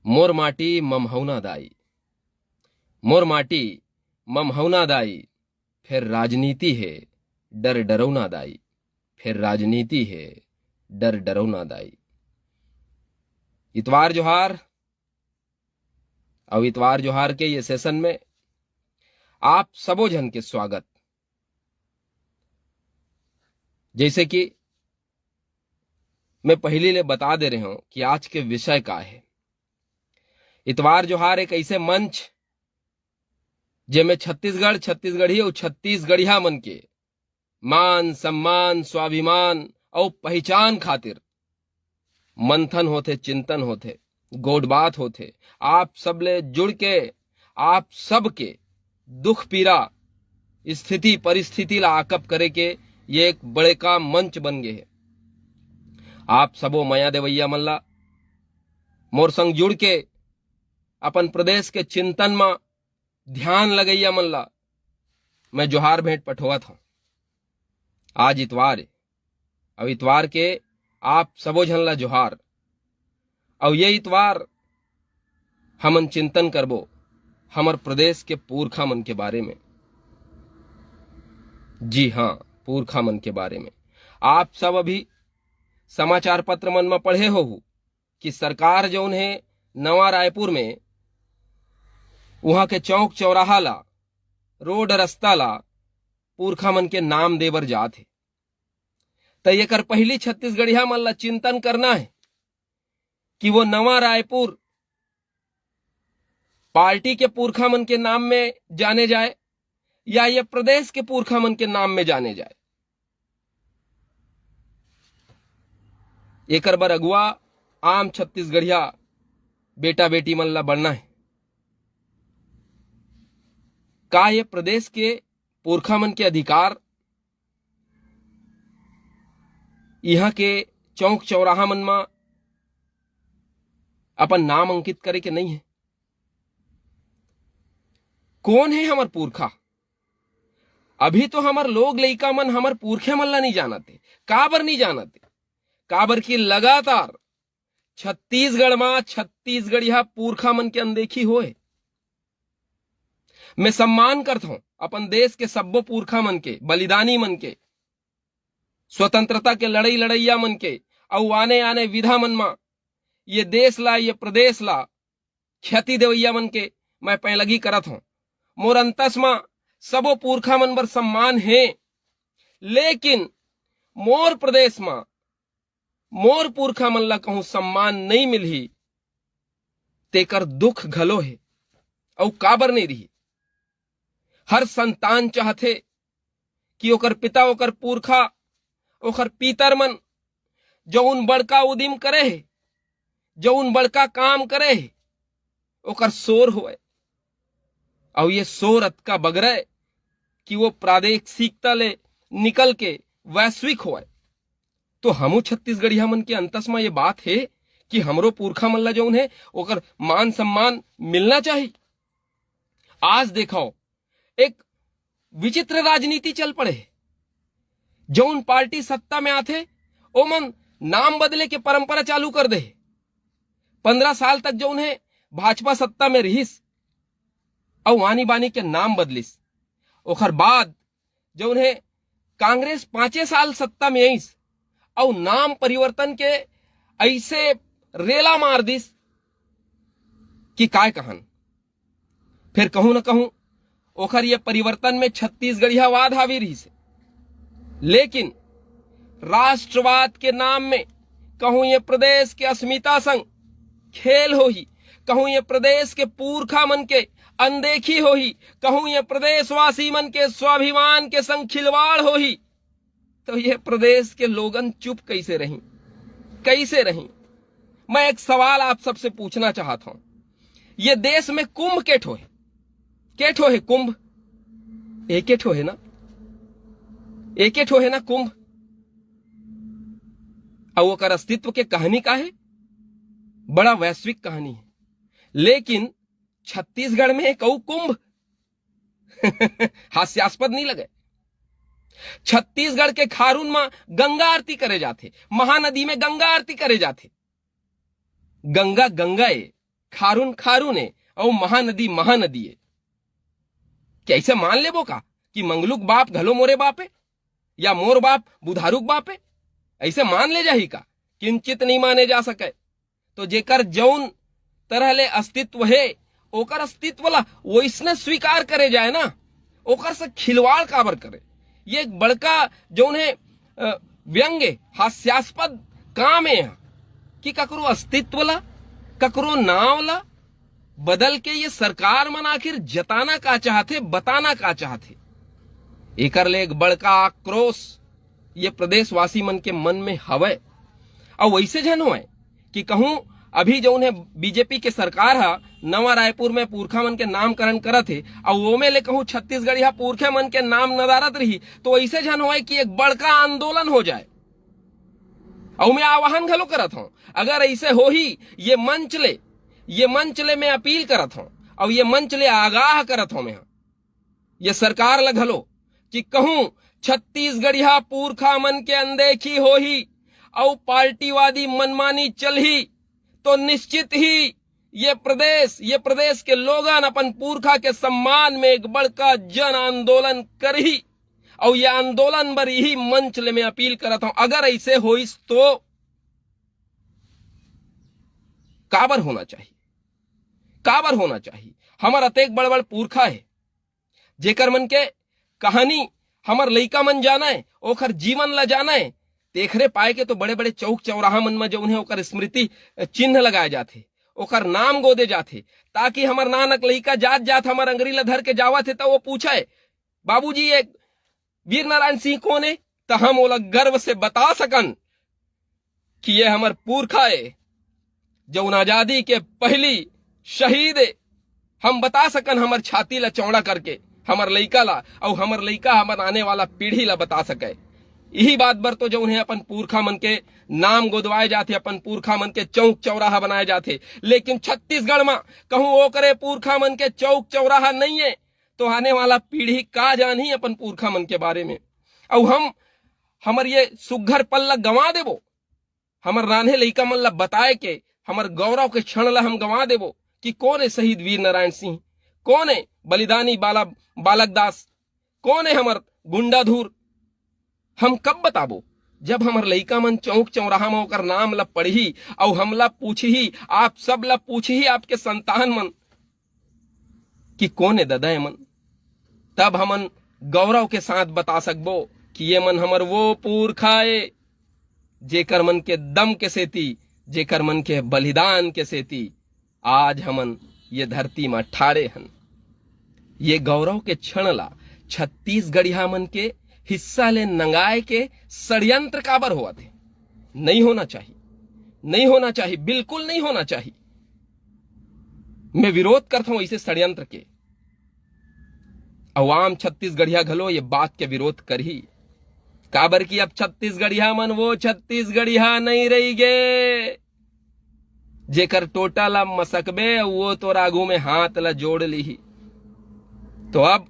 मोर माटी ममहौना दाई, मोर माटी ममहौना दाई, फिर राजनीति है डर डरौना दाई, फिर राजनीति है डर डरौना दाई। इतवार जोहार। और इतवार जोहार के ये सेशन में आप सबो जन के स्वागत। जैसे कि मैं पहले ले बता दे रहे हूं कि आज के विषय का है। इतवार जोहार एक ऐसे मंच जेमे छत्तीसगढ़ी और छत्तीसगढ़िया मन के मान सम्मान स्वाभिमान और पहचान खातिर मंथन होते, चिंतन होते, गोड बात होते। आप सब ले जुड़ के आप सब के दुख पीड़ा स्थिति परिस्थिति ला आकप करे के ये एक बड़े का मंच बन गए है। आप सबो माया देवैया मल्ला मोर संग जुड़ के अपन प्रदेश के चिंतन में ध्यान लगैया मल्ला मैं जोहार भेंट पठोआ था। आज इतवार है और इतवार के आप सबो झन ला जोहार। और ये इतवार हमन चिंतन करबो हमर प्रदेश के पुरखा मन के बारे में। जी हाँ, पुरखा मन के बारे में। आप सब अभी समाचार पत्र मन में पढ़े हो कि सरकार जो है नवा रायपुर में वहां के चौक चौराहा ला रोड रास्ता ला पुरखा मन के नाम देवर जात है। तो ये कर पहली छत्तीसगढ़िया मन ला चिंतन करना है कि वो नवा रायपुर पार्टी के पुरखा मन के नाम में जाने जाए या ये प्रदेश के पुरखा मन के नाम में जाने जाए। एकर बर अगुआ आम छत्तीसगढ़िया बेटा बेटी मन ला बनना है। का ये प्रदेश के पुरखा मन के अधिकार यहाँ के चौक चौराहा मन में अपन नाम अंकित करे के नहीं है? कौन है हमर पुरखा? अभी तो हमर लोग लइका मन हमर पुरखे मन ला नहीं जानते। काबर नहीं जानते? काबर की लगातार छत्तीसगढ़ में छत्तीसगढ़िया पुरखा मन के अनदेखी होए। मैं सम्मान करता हूं अपन देश के सब्बो पुरखा मन के, बलिदानी मन के, स्वतंत्रता के लड़ैया मन के, और आने आने विधा मन में ये देश ला ये प्रदेश ला क्षति देवैया मन के मैं पैलगी करत हूं। मोर अंतस में सबो पुरखा मन बर सम्मान है, लेकिन मोर प्रदेश में मोर पुरखा मन ला कहूं सम्मान नहीं मिलही तेकर दुख घलो है। और काबर नहीं रही? हर संतान चाहते कि ओकर पिता ओकर पुरखा ओकर पितर मन जौन बड़का उदिम करे है, जौन बड़का काम करे है, ओकर शोर होए। और ये शोर अतका बगरे कि वो प्रादेशिकता ले निकल के वैश्विक होए। तो हमू छत्तीसगढ़िया मन के अंतस में ये बात है कि हमरो पुरखा मन ला जौन है ओकर मान सम्मान मिलना चाहिए। आज देखो एक विचित्र राजनीति चल पड़े। जौन पार्टी सत्ता में आथे ओमन नाम बदले के परंपरा चालू कर दे। 15 साल तक जौन है भाजपा सत्ता में रहिस और वानी बानी के नाम बदलिस। ओकर बाद जौन है कांग्रेस 5 साल सत्ता में आईस और नाम परिवर्तन के ऐसे रेला मार दिस कि काय कहन। फिर कहूं न कहूं ओखर ये परिवर्तन में छत्तीसगढ़ियावाद हावी रही से, लेकिन राष्ट्रवाद के नाम में कहूं ये प्रदेश के अस्मिता संग खेल हो ही, कहूं ये प्रदेश के पुरखा मन के अनदेखी हो ही, कहूं ये प्रदेशवासी मन के स्वाभिमान के संग खिलवाड़ हो ही, तो ये प्रदेश के लोगन चुप कैसे रही? कैसे रही? मैं एक सवाल आप सबसे पूछना चाहता हूं। ये देश में कुंभ केठो है? केठो है कुंभ? एक ठो है ना? एक ठो है ना कुंभ? और ओकर अस्तित्व के कहानी का है बड़ा वैश्विक कहानी है। लेकिन छत्तीसगढ़ में एक कुंभ हास्यास्पद नहीं लगे? छत्तीसगढ़ के खारून में गंगा आरती करे जाते, महानदी में गंगा आरती करे जाते। गंगा गंगा है, खारून खारून है और महानदी महानदी है। क्या ऐसे मान लेबो का कि मंगलुक बाप घलो मोरे बाप है या मोर बाप बुधारुक बाप है? ऐसे मान ले जाही का? किंचित नहीं माने जा सके। तो जेकर जौन तरह ले अस्तित्व है ओकर अस्तित्व ला वैसने स्वीकार करे जाए ना, ओकर से खिलवाड़ काबर करे? ये एक बड़का जौन है व्यंग हास्यास्पद काम है कि ककरो अस्तित्व ला ककरो नाव ला बदल के ये सरकार मन आखिर जताना का चाहते, बताना का चाहते। एकर ले एक बड़का आक्रोश ये प्रदेशवासी मन के मन में हवे। और वैसे जन हो कि कहूं अभी जो उन्हें बीजेपी के सरकार है नवा रायपुर में पुरखा मन के नामकरण करत है और वो में ले कहूं छत्तीसगढ़ या पुरखे मन के नाम नदारत रही तो ऐसे जन हो कि एक बड़का आंदोलन हो जाए। और मैं आह्वान घलो करत हूं, अगर ऐसे हो ही ये मंच ले मैं अपील करत हूं और ये मंच ले आगाह करत हूं मैं ये सरकार ल घलो कि कहूं छत्तीसगढ़िया पुरखा मन के अनदेखी हो ही और पार्टीवादी मनमानी चल ही तो निश्चित ही ये प्रदेश के लोगन अपन पुरखा के सम्मान में एक बड़का जन आंदोलन कर ही और ये आंदोलन बर यही मंच ले मैं अपील करता हूं। अगर ऐसे होइस तो काबर होना चाहिए? हमर अतेक बड़ बड़ पुरखा है जेकर मन के कहानी हमर लइका मन जाना है, ओकर जीवन ला जाना है। देखरे पाए के तो बड़े बड़े चौक चौराहा मन में जो उन्हें ओकर स्मृति चिन्ह लगाए जाते, ओकर नाम गोदे जाते, ताकि हमर नानक लइका जात हमर अंगरी ला धर के जावत है तो वो पूछे बाबूजी ये वीर नारायण सिंह कौन है? तो हम ओला गर्व से बता सकन कि ये हमर पुरखा है जो आजादी के पहली शहीद है। हम बता सकन हमर छाती ला चौड़ा करके हमर लइका ला और हमर लइका हमर आने वाला पीढ़ी ला बता सके। यही बात बर तो जो उन्हें अपन पुरखा मन के नाम गोदवाए जाते, अपन पुरखा मन के चौक चौराहा बनाए जाते। लेकिन छत्तीसगढ़ में कहूं वो करे पुरखा मन के चौक चौराहा नहीं है तो आने वाला पीढ़ी का जानी अपन पुरखा मन के बारे में। और हमर ये सुघर पल ला गंवा देबो, हमर रान्हे लइका मन ला बताए के हमर गौरव के क्षण ला हम गंवा देबो कि कौन है शहीद वीर नारायण सिंह, कौन है बलिदानी बालक दास, कौन है हमर गुंडाधुर। हम कब बताबो? जब हमर लइका मन चौक चौराहा में ओकर नाम ला पढ़ी और हमला पूछही, आप सब ला पूछही आपके संतान मन कि कौन है दादा मन, तब हमन गौरव के साथ बता सकबो कि ये मन हमर वो पुरखा है जेकर मन के दम के सेती, जेकर मन के बलिदान के सेती आज हमन ये धरती में ठाड़े हन। ये गौरव के क्षण ला छत्तीसगढ़िया मन के हिस्सा ले नंगाए के षड्यंत्र काबर हुआ थे? नहीं होना चाहिए, बिल्कुल नहीं होना चाहिए। मैं विरोध करता हूं ऐसे षड्यंत्र के। अवाम छत्तीसगढ़िया घलो ये बात के विरोध कर ही काबर की अब छत्तीसगढ़िया मन वो छत्तीसगढ़िया नहीं रही गे जेकर टोटा ला मसकबे वो तो रागू में हाथ ला जोड़ ली ही। तो अब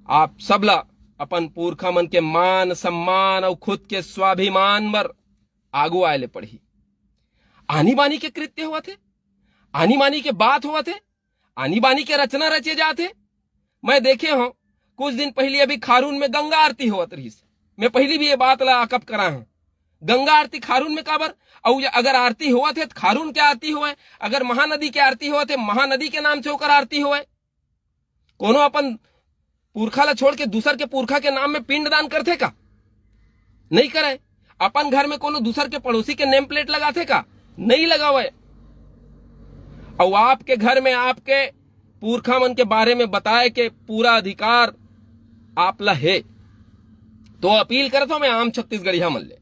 आप सब ला अपन पुरखा मन के मान सम्मान और खुद के स्वाभिमान बर आगू आए ले पड़ी। आनी बानी के कृत्य हुआ थे, आनी बानी के बात हुआ थे, आनी बानी के रचना रचे जाते। मैं देखे हूं कुछ दिन पहले अभी खारून में गंगा आरती हुआ रही। मैं पहली भी ये बात ला आकप करा हूं, गंगा आरती खारून में काबर? और अगर आरती हुआ थे तो खारून क्या आरती हुआ है? अगर महानदी के आरती हुआ थे महानदी के नाम से होकर आरती हुआ है। कोनो अपन पुरखा ला छोड़ के दूसर के पुरखा के नाम में पिंड दान करते का? नहीं करे। अपन घर में कोनो दूसर के पड़ोसी के नेम प्लेट लगाते का? नहीं लगावे। और आपके घर में आपके पुरखा मन के बारे में बताए के पूरा अधिकार आप ला है। तो अपील करता हूं मैं आम छत्तीसगढ़िया मन ले,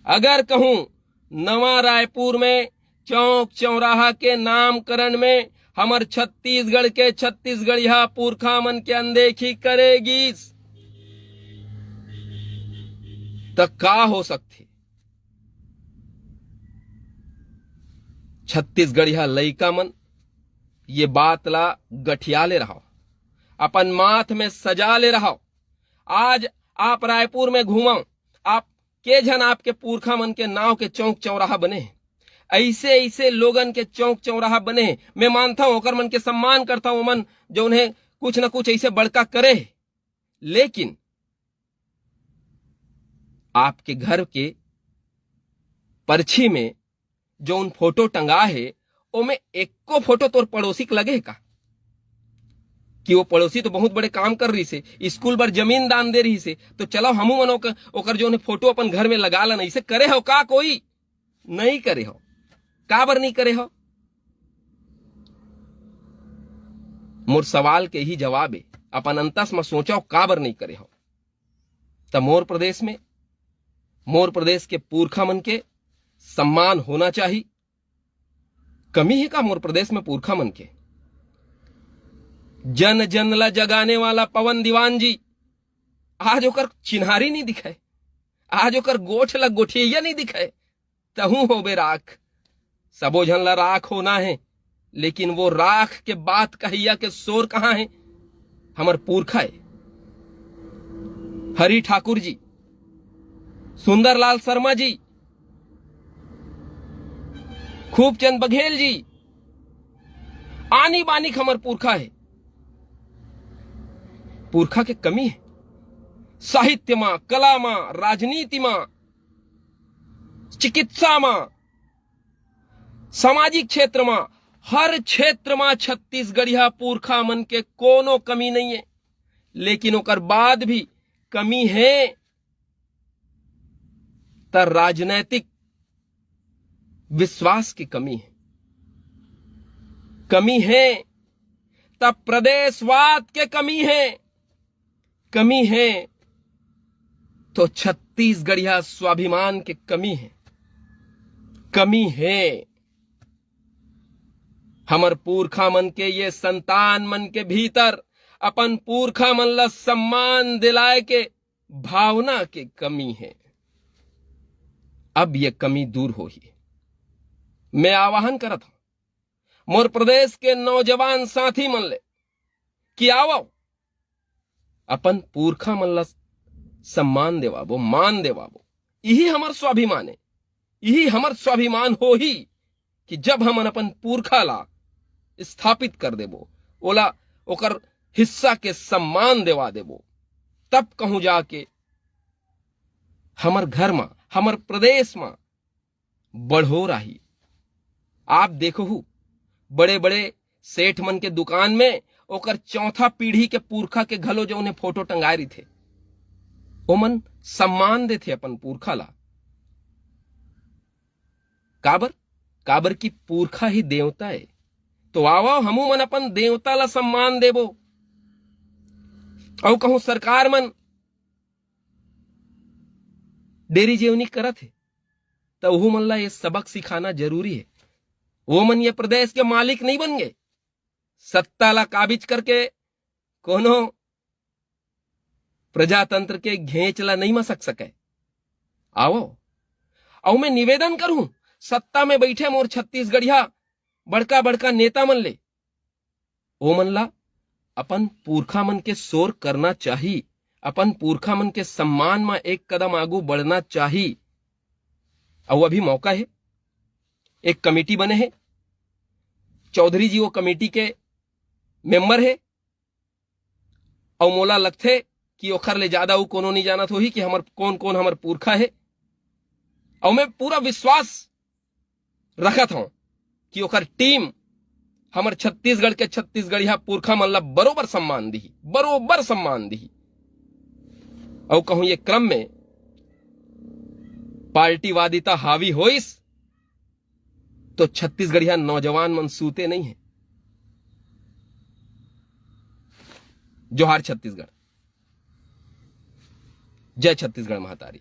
अगर कहूं नवा रायपुर में चौक चौराहा के नामकरण में हमर छत्तीसगढ़ के छत्तीसगढ़िया पुरखा मन के अनदेखी करेगी तो का हो सकती? छत्तीसगढ़िया लइका मन ये बात ला गठिया ले रहा, अपन माथ में सजा ले रहा। आज आप रायपुर में घूमो, आप के जन आपके पुरखा मन के नाव के चौक चौराहा बने हैं। ऐसे ऐसे लोगन के चौक चौराहा बने हैं। मैं मानता हूं, ओकर मन के सम्मान करता हूं, मन जो उन्हें कुछ ना कुछ ऐसे बड़का करे, लेकिन आपके घर के पर्ची में जो उन फोटो टंगा है, ओमे एको फोटो तोर पड़ोसी के लगे का? कि वो पड़ोसी तो बहुत बड़े काम कर रही से, स्कूल पर जमीन दान दे रही से, तो चलो हमू मन ओकर जो फोटो अपन घर में लगा ला, ऐसे करे हो का? कोई नहीं करे हो। का बर नहीं करे हो? मोर सवाल के ही जवाब है, अपन अंतस में सोचो का बर नहीं करे हो। तो मोर प्रदेश के पुरखा मन के सम्मान होना चाहिए। कमी है का मोर प्रदेश में पुरखा मन के? जन जन ला जगाने वाला पवन दीवान जी आज ओकर चिन्हारी नहीं दिखाए, आज ओकर गोठ ला गोठिया नहीं दिखाए। तहू हो बे राख, सबो झन ला राख होना है, लेकिन वो राख के बात कहिया के शोर कहां है? हमर पुरखा है हरि ठाकुर जी, सुंदरलाल शर्मा जी, खूबचंद बघेल जी, आनी बानी हमर पुरखा है। पुरखा के कमी है साहित्य में, कला में, राजनीति में, चिकित्सा में, सामाजिक क्षेत्र में, हर क्षेत्र में छत्तीसगढ़िया पुरखा मन के कोनो कमी नहीं है। लेकिन ओकर बाद भी कमी है त राजनैतिक विश्वास की कमी है, कमी है तब प्रदेशवाद के कमी है तो छत्तीसगढ़िया स्वाभिमान के कमी है। हमर पुरखा मन के ये संतान मन के भीतर अपन पुरखा मन ला सम्मान दिलाए के भावना के कमी है। अब ये कमी दूर हो ही। मैं आवाहन करत हूं मोर प्रदेश के नौजवान साथी मन ले कि आओ अपन पुरखा मन ला सम्मान देवाबो, मान देवाबो। यही हमर स्वाभिमान है, यही हमर स्वाभिमान हो ही कि जब हम अपन पुरखा ला स्थापित कर देबो, ओला ओकर हिस्सा के सम्मान देवा देबो, तब कहूं जाके हमर घर में, हमर प्रदेश में बढ़ो रही। आप देखो बड़े बड़े सेठ मन के दुकान में ओकर चौथा पीढ़ी के पुरखा के घलो जो उन्हें फोटो टंगाए रही थे, ओमन सम्मान देते अपन पुरखा ला। काबर की पुरखा ही देवता है। तो आओ हमू मन अपन देवता ला सम्मान देबो। और कहूं सरकार मन डेरी जेवनी करत है, तो वह मन ला ये सबक सिखाना जरूरी है। वो मन ये प्रदेश के मालिक नहीं बन गए, सत्ता ला काबिज करके कोनो प्रजातंत्र के घेंच ला नहीं मसक सके। आओ और मैं निवेदन करूं सत्ता में बैठे मोर छत्तीसगढ़िया बड़का बड़का नेता मन ले, ओ मन ला अपन पुरखा मन के शोर करना चाहिए, अपन पुरखा मन के सम्मान में एक कदम आगू बढ़ना चाहिए। और अभी मौका है, एक कमेटी बने हैं, चौधरी जी वो कमेटी के मेंबर है, और मोला लगथे कि ओखर ले ज्यादा वो कोनो नहीं जानत होही कि हमर कौन कौन हमर पुरखा है। और मैं पूरा विश्वास रखत हूं कि ओखर टीम हमर छत्तीसगढ़ के छत्तीसगढ़िया पुरखा मन ला बरोबर सम्मान दी। और कहूं ये क्रम में पार्टीवादिता हावी होइस तो छत्तीसगढ़िया नौजवान मन सूते नहीं है। जोहार छत्तीसगढ़, जय छत्तीसगढ़ महातारी।